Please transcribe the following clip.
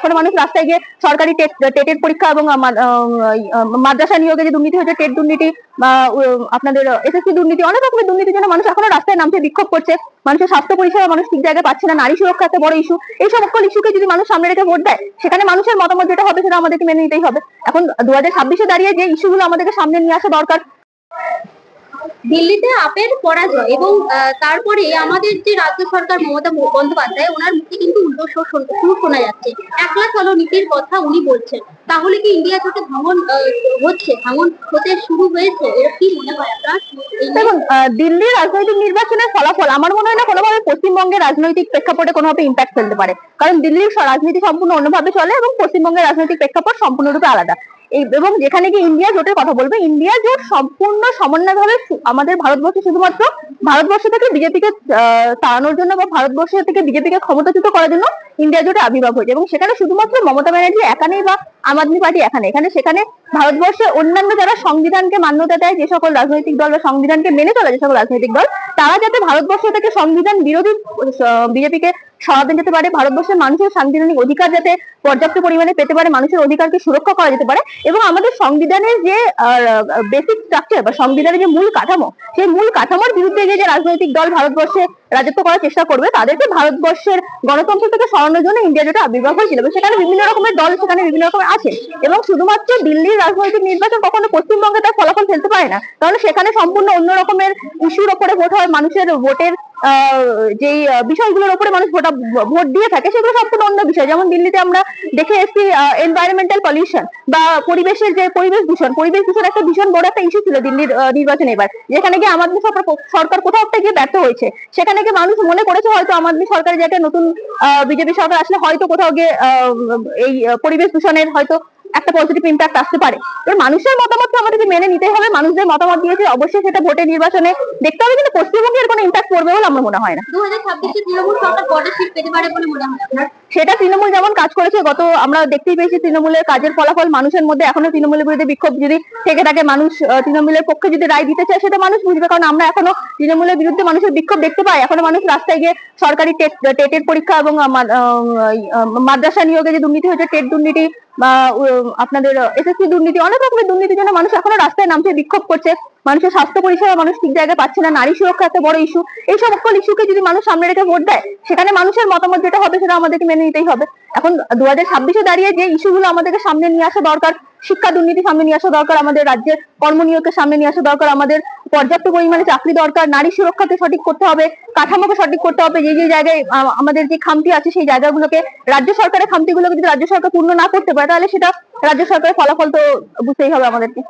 এখনো মানুষ রাস্তায় গিয়ে সরকারি টেটের পরীক্ষা এবং মাদ্রাসা নিয়োগে যে দুর্নীতি হয়েছে, টেট দুর্নীতি বা আপনাদের এসএসসি দুর্নীতি, অনেক রকমের দুর্নীতির জন্য মানুষ এখনো রাস্তায় নামছে, বিক্ষোভ করছে। মানুষের স্বাস্থ্য পরিষেবা মানুষ ঠিক জায়গায় পাচ্ছে না, নারী সুরক্ষা একটা বড় ইস্যু। এই সকল ইস্যুকে যদি মানুষ সামনে রেখে ভোট দেয়, সেখানে মানুষের মতামত যেটা হবে সেটা আমাদেরকে মেনে নিতেই হবে। এখন 2026-এ দাঁড়িয়ে যে ইস্যুগুলো আমাদেরকে সামনে নিয়ে আসা দরকার, দিল্লিতে আপের পরাজয় এবং তারপরে আমাদের যে রাজ্য সরকার মমতা বন্দ্যোপাধ্যায়, ওনার মুখে কিন্তু উল্টো সুর শোনা যাচ্ছে। একলা চলো নীতির কথা উনি বলছেন। তাহলে কি ইন্ডিয়া জোটে ভাঙন হচ্ছে, ভাঙন হতে শুরু হয়েছে? এর কি মনে হয় আপনার? দেখুন, দিল্লির রাজনৈতিক নির্বাচনের ফলাফল আমার মনে হয় না কোনোভাবে পশ্চিমবঙ্গের রাজনৈতিক প্রেক্ষাপটে কোনোভাবে ইম্প্যাক্ট ফেলতে পারে, কারণ দিল্লির রাজনীতি সম্পূর্ণ অন্যভাবে চলে এবং পশ্চিমবঙ্গের রাজনৈতিক প্রেক্ষাপট সম্পূর্ণরূপে আলাদা। এবং যেখানে কি ইন্ডিয়া জোটের কথা বলবে, ইন্ডিয়া জোট সম্পূর্ণ সমন্বয়ভাবে আমাদের ভারতবর্ষে শুধুমাত্র ভারতবর্ষ থেকে বিজেপিকে তাড়ানোর জন্য বা ভারতবর্ষ থেকে বিজেপিকে ক্ষমতাচ্যুত করার জন্য ইন্ডিয়া জোটে আবির্ভাব হয়েছে। এবং সেখানে শুধুমাত্র মমতা ব্যানার্জি একা নেই বা আম আদমি পার্টি এখানে সেখানে ভারতবর্ষের অন্যান্য যারা সংবিধানকে মান্যতা দেয়, যে সকল রাজনৈতিক দল বা সংবিধানকে মেনে চলে যে সকল রাজনৈতিক দল, তারা যাতে ভারতবর্ষ থেকে সংবিধান বিরোধী বিজেপিকে সরাতে যেতে পারে, ভারতবর্ষের মানুষের সাংবিধানিক অধিকার যাতে পর্যাপ্ত পরিমাণে পেতে পারে, মানুষের অধিকারকে সুরক্ষা করা যেতে পারে, এবং আমাদের সংবিধানের যে বেসিক স্ট্রাকচার বা সংবিধানের যে মূল কাঠামো, সেই মূল কাঠামোর বিরুদ্ধে যে রাজনৈতিক দল ভারতবর্ষে রাজত্ব করার চেষ্টা করবে, তাদেরকে ভারতবর্ষের গণতন্ত্র থেকে সরানোর জন্য ইন্ডিয়া জোটে আবির্ভাব হয়েছিল। এবং সেখানে বিভিন্ন রকমের দল সেখানে বিভিন্ন রকমের আছে, এবং শুধুমাত্র দিল্লির রাজনৈতিক নির্বাচন কখনো পশ্চিমবঙ্গে তার ফলাফল ফেলতে পারে না, কারণ সেখানে সম্পূর্ণ অন্য রকমের ইস্যুর উপরে ভোট হয়। মানুষের ভোটের যেই বিষয়গুলোর উপরে মানুষ ভোট দিয়ে থাকে সেগুলো সম্পূর্ণ অন্য বিষয়। যেমন দিল্লিতে আমরা দেখে এসেছি এনভায়রনমেন্টাল পলিউশন বা পরিবেশের যে পরিবেশ দূষণ একটা ভীষণ বড় একটা ইস্যু ছিল দিল্লির নির্বাচনে এবার, যেখানে গিয়ে আম আদমি সরকার কোথাও একটা গিয়ে ব্যর্থ হয়েছে। সেখানে গিয়ে মানুষ মনে করেছে হয়তো আম আদমি সরকারের যে একটা নতুন বিজেপি সরকার আসলে হয়তো কোথাও গিয়ে এই পরিবেশ দূষণের হয়তো একটা পজিটিভ ইম্প্যাক্ট আসতে পারে। এবার মানুষের মতামতকে আমাদেরকে মেনে নিতে হবে। মানুষদের মতামত দিয়েছে, অবশ্যই সেটা ভোটের নির্বাচনে দেখতে হবে, কিন্তু পশ্চিমবঙ্গে এর কোনো ইম্প্যাক্ট পড়বে বলে আমার মনে হয় না। 2026-এ তৃণমূল সরকার কটা সিট পেতে পারে বলে মনে হয় আপনার? সেটা তৃণমূল যেমন কাজ করেছে, আমরা দেখতেই পেয়েছি তৃণমূলের কাজের ফলাফল। মানুষের মধ্যে এখনো তৃণমূলের বিরুদ্ধে বিক্ষোভ যদি থেকে থাকে, মানুষ তৃণমূলের পক্ষে যদি রায় দিতে চায় সেটা মানুষ বুঝবে, কারণ আমরা এখনো তৃণমূলের বিরুদ্ধে মানুষের বিক্ষোভ দেখতে পাই। এখনো মানুষ রাস্তায় গিয়ে সরকারি টেটের পরীক্ষা এবং মাদ্রাসা নিয়োগে যে দুর্নীতি হয়েছে, টেট দুর্নীতি বা আপনাদের এসএসসি দুর্নীতি, অনেক রকমের দুর্নীতির জন্য মানুষ এখনো রাস্তায় নামছে, বিক্ষোভ করছে। মানুষের স্বাস্থ্য পরিষেবা মানুষ ঠিক জায়গায় পাচ্ছে না, নারী সুরক্ষা একটা বড় ইস্যু। এই সকল ইস্যুকে যদি মানুষ সামনে রেখে ভোট দেয়, সেখানে মানুষের মতামত যেটা হবে সেটা আমাদেরকে মেনে নিতেই হবে। এখন 2026-এ দাঁড়িয়ে যে ইস্যুগুলো আমাদেরকে সামনে নিয়ে আসা দরকার, শিক্ষা দুর্নীতি সামনে নিয়ে আসা দরকার, আমাদের রাজ্যের কর্মনিয়োগকে সামনে নিয়ে আসা দরকার, আমাদের পর্যাপ্ত পরিমাণে চাকরি দরকার, নারী সুরক্ষাকে সঠিক করতে হবে, কাঠামোকে সঠিক করতে হবে। যে জায়গায় আমাদের যে খামতি আছে সেই জায়গাগুলোকে, রাজ্য সরকারের খামতিগুলোকে যদি রাজ্য সরকার পূর্ণ না করতে পারে, তাহলে সেটা রাজ্য সরকারের ফলাফল তো বুঝতেই হবে আমাদেরকে।